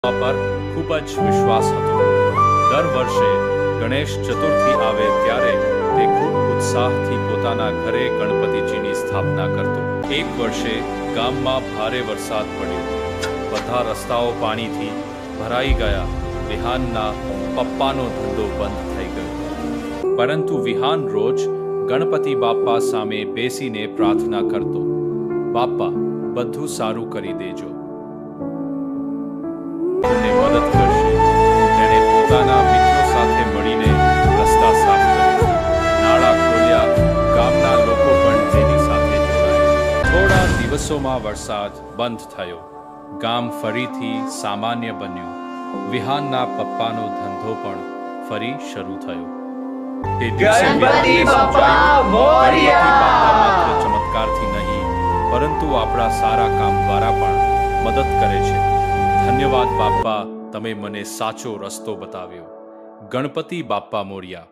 પર ખૂબ જ વિશ્વાસ હતો. દર વર્ષે ગણેશ ચતુર્થી આવે ત્યારે તે ખૂબ ઉત્સાહથી પોતાના ઘરે ગણપતિજીની સ્થાપના કરતો. એક વર્ષે ગામમાં ભારે વરસાદ પડ્યો. બધા રસ્તાઓ પાણીથી ભરાઈ ગયા. વિહાનના પપ્પાનો ધંધો બંધ થઈ ગયો. પરંતુ વિહાન રોજ ગણપતિ બાપ્પા સામે બેસીને પ્રાર્થના કરતો, બાપ્પા, બધું સારું કરી દેજો. તેને મદદ કરશે. તેણે પોતાના મિત્રો સાથે મળીને રસ્તા સાફ કર્યા, નાળા ખોલ્યા. ગામના લોકો પણ તેની સાથે જોડાયા. થોડા દિવસોમાં વરસાદ બંધ થયો. ગામ ફરીથી સામાન્ય બન્યું. વિહાનના પપ્પાનો ધંધો પણ ફરી શરૂ થયો. તે દિવસે ગણપતિ બાપ્પા મોરયા! માત્ર ચમત્કારથી નહીં, પરંતુ આપણા સારા કામ દ્વારા પણ મદદ કરે છે. ધન્યવાદ બાપ્પા, તમે મને સાચો રસ્તો બતાવ્યો. ગણપતિ બાપ્પા મોરયા.